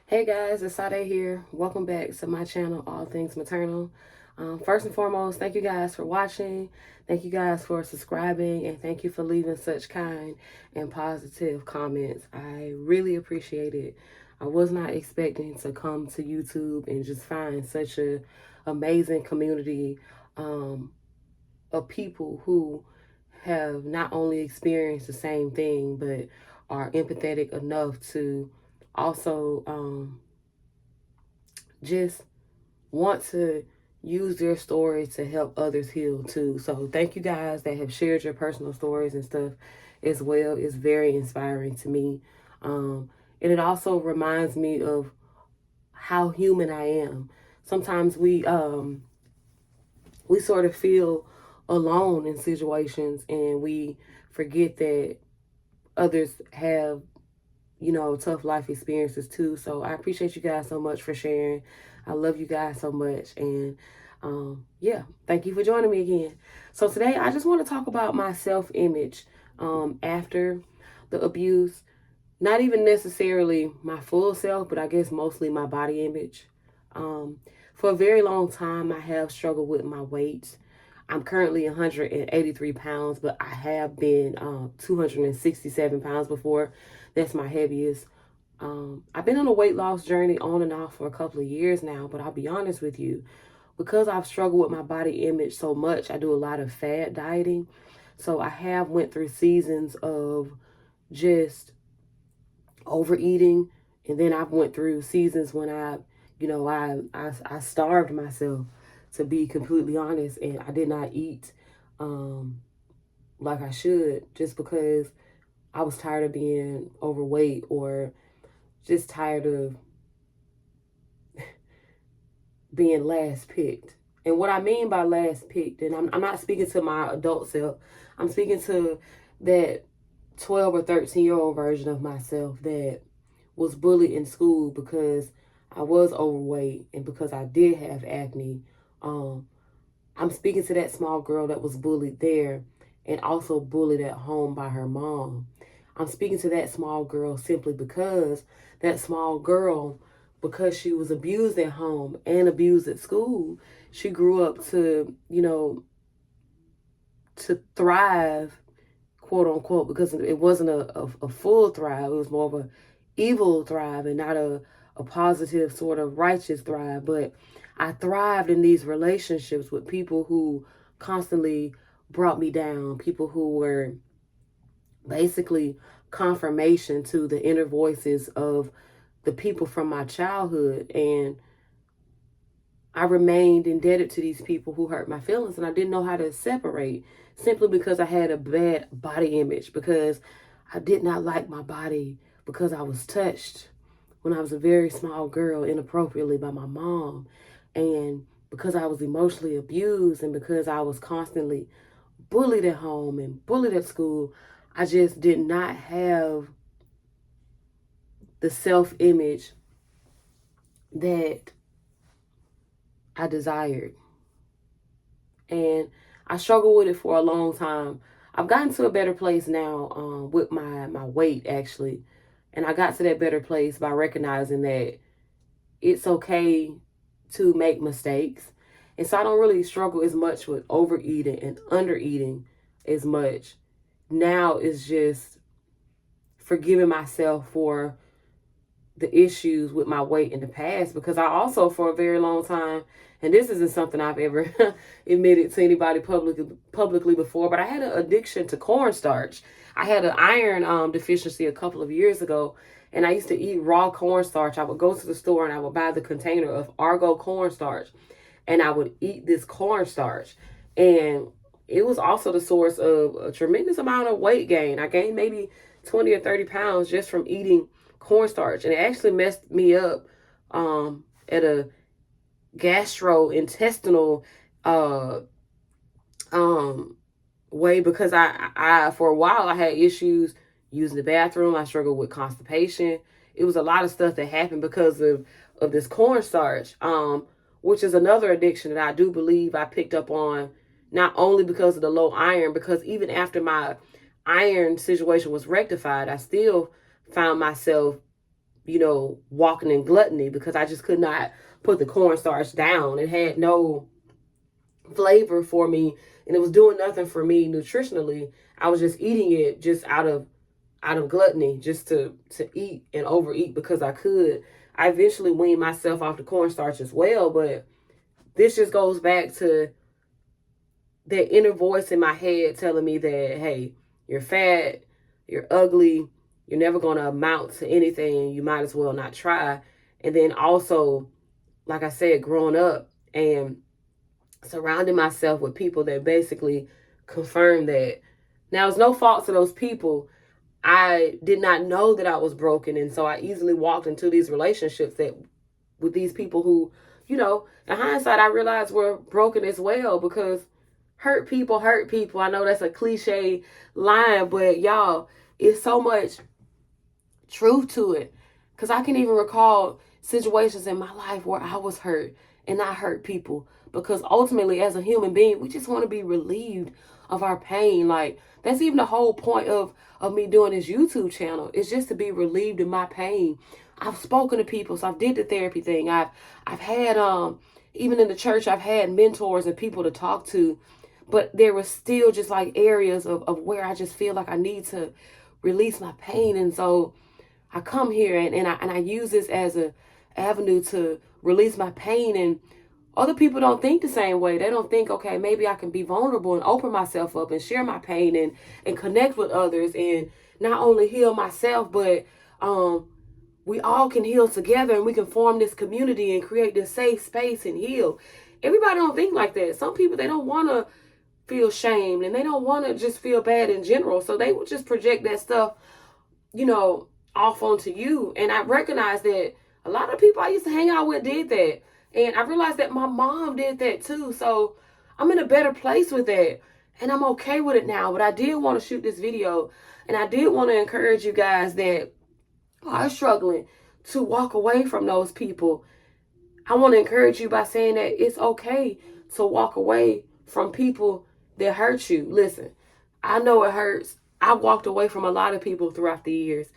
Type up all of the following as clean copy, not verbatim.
Hey guys, it's Sade here. Welcome back to my channel, All Things Maternal. First and foremost, thank you guys for watching. Thank you guys for subscribing, and thank you for leaving such kind and positive comments. I really appreciate it. I was not expecting to come to YouTube and just find such a amazing community of people who have not only experienced the same thing, but are empathetic enough to also just want to use their story to help others heal too. So thank you guys that have shared your personal stories and stuff as well. It's very inspiring to me. And it also reminds me of how human I am. Sometimes we sort of feel alone in situations, and we forget that others have, tough life experiences too. So I appreciate you guys so much for sharing. I love you guys so much. And yeah, thank you for joining me again. So today I just want to talk about my self-image after the abuse. Not even necessarily my full self, but I guess mostly my body image. Um, for a very long time, I have struggled with my weight. I'm currently 183 pounds, but I have been 267 pounds before. That's my heaviest. I've been on a weight loss journey on and off for a couple of years now, but I'll be honest with you, because I've struggled with my body image so much, I do a lot of fad dieting. So I have went through seasons of just overeating, and then I've went through seasons when I starved myself, to be completely honest, and I did not eat um like I should, just because I was tired of being overweight, or just tired of being last picked. And what I mean by last picked, and I'm not speaking to my adult self, I'm speaking to that 12 or 13-year-old version of myself that was bullied in school because I was overweight and because I did have acne. Um, I'm speaking to that small girl that was bullied there and also bullied at home by her mom. I'm speaking to that small girl simply because that small girl, because she was abused at home and abused at school, she grew up to, to thrive, quote unquote, because it wasn't a full thrive. It was more of a evil thrive and not a positive sort of righteous thrive. But I thrived in these relationships with people who constantly brought me down, people who were basically confirmation to the inner voices of the people from my childhood. And I remained indebted to these people who hurt my feelings, and I didn't know how to separate, simply because I had a bad body image, because I did not like my body, because I was touched when I was a very small girl inappropriately by my mom, and because I was emotionally abused, and because I was constantly bullied at home and bullied at school. I just did not have the self-image that I desired. And I struggled with it for a long time. I've gotten to a better place now with my weight, actually. And I got to that better place by recognizing that it's okay to make mistakes. And so I don't really struggle as much with overeating and undereating as much. Now it's just forgiving myself for the issues with my weight in the past, because I also, for a very long time, and this isn't something I've ever admitted to anybody publicly before, but I had an addiction to cornstarch. I had an iron deficiency a couple of years ago, and I used to eat raw cornstarch. I would go to the store and I would buy the container of Argo cornstarch, and I would eat this cornstarch. And it was also the source of a tremendous amount of weight gain. I gained maybe 20 or 30 pounds just from eating cornstarch, and it actually messed me up at a gastrointestinal uh, um, way, because I for a while I had issues using the bathroom. I struggled with constipation. It was a lot of stuff that happened because of this cornstarch, which is another addiction that I do believe I picked up on, not only because of the low iron, because even after my iron situation was rectified, I still found myself walking in gluttony because I just could not put the cornstarch down. It had no flavor for me, and it was doing nothing for me nutritionally. I was just eating it just out of gluttony, just to eat and overeat because I could. I eventually weaned myself off the cornstarch as well, but this just goes back to that inner voice in my head telling me that, hey, you're fat, you're ugly, you're never going to amount to anything, you might as well not try. And then also, like I said, growing up and surrounding myself with people that basically confirm that. Now, it's no fault to those people. I did not know that I was broken, and so I easily walked into these relationships that with these people who, in hindsight, I realized were broken as well, because hurt people hurt people. I know that's a cliche line, but y'all, it's so much truth to it. Because I can even recall situations in my life where I was hurt and I hurt people. Because ultimately, as a human being, we just want to be relieved of our pain. Like, that's even the whole point of me doing this YouTube channel. It's just to be relieved of my pain. I've spoken to people, so I've did the therapy thing. I've had even in the church, I've had mentors and people to talk to, but there was still just like areas of where I just feel like I need to release my pain. And so I come here and I use this as a avenue to release my pain. And other people don't think the same way. They don't think, okay, maybe I can be vulnerable and open myself up and share my pain and connect with others and not only heal myself, but we all can heal together, and we can form this community and create this safe space and heal. Everybody don't think like that. Some people, they don't want to feel shamed and they don't want to just feel bad in general. So they will just project that stuff, off onto you. And I recognize that a lot of people I used to hang out with did that. And I realized that my mom did that too. So I'm in a better place with that. And I'm okay with it now. But I did want to shoot this video. And I did want to encourage you guys that are struggling to walk away from those people. I want to encourage you by saying that it's okay to walk away from people that hurt you. Listen, I know it hurts. I walked away from a lot of people throughout the years.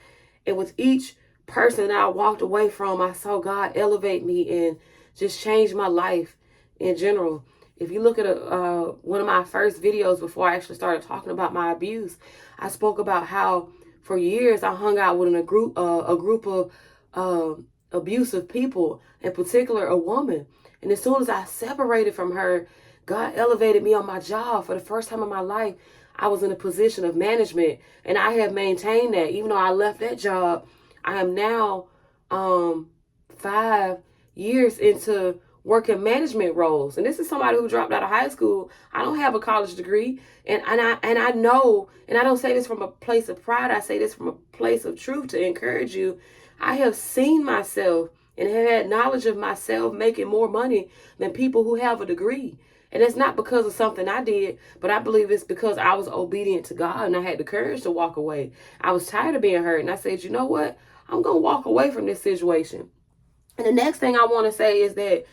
And with each person that I walked away from, I saw God elevate me and just change my life in general. If you look at one of my first videos before I actually started talking about my abuse, I spoke about how for years I hung out with a group of abusive people, in particular a woman. And as soon as I separated from her, God elevated me on my job. For the first time in my life, I was in a position of management, and I have maintained that. Even though I left that job, I am now 5 years into working management roles. And this is somebody who dropped out of high school. I don't have a college degree. And I know, and I don't say this from a place of pride, I say this from a place of truth to encourage you. I have seen myself and have had knowledge of myself making more money than people who have a degree. And it's not because of something I did, but I believe it's because I was obedient to God and I had the courage to walk away. I was tired of being hurt, and I said, you know what? I'm going to walk away from this situation. And the next thing I want to say is that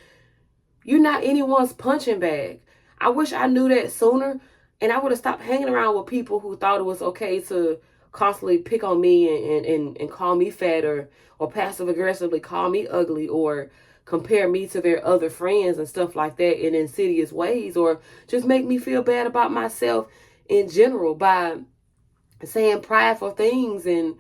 you're not anyone's punching bag. I wish I knew that sooner, and I would have stopped hanging around with people who thought it was okay to constantly pick on me and call me fat or passive aggressively call me ugly or compare me to their other friends and stuff like that in insidious ways, or just make me feel bad about myself in general by saying prideful things and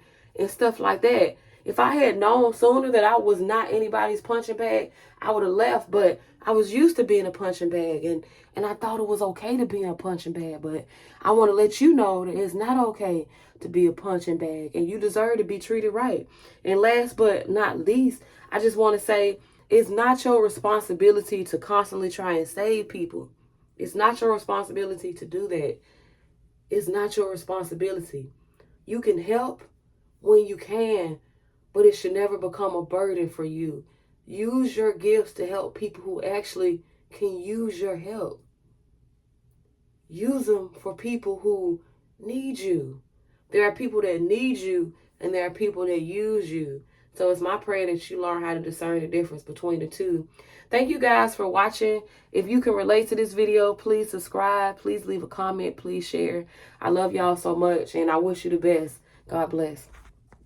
stuff like that. If I had known sooner that I was not anybody's punching bag, I would have left. But I was used to being a punching bag, and I thought it was okay to be a punching bag. But I want to let you know that it's not okay to be a punching bag, and you deserve to be treated right. And last but not least, I just want to say it's not your responsibility to constantly try and save people. It's not your responsibility to do that. It's not your responsibility. You can help when you can, but it should never become a burden for you. Use your gifts to help people who actually can use your help. Use them for people who need you. There are people that need you, and there are people that use you. So it's my prayer that you learn how to discern the difference between the two. Thank you guys for watching. If you can relate to this video, please subscribe. Please leave a comment. Please share. I love y'all so much, and I wish you the best. God bless.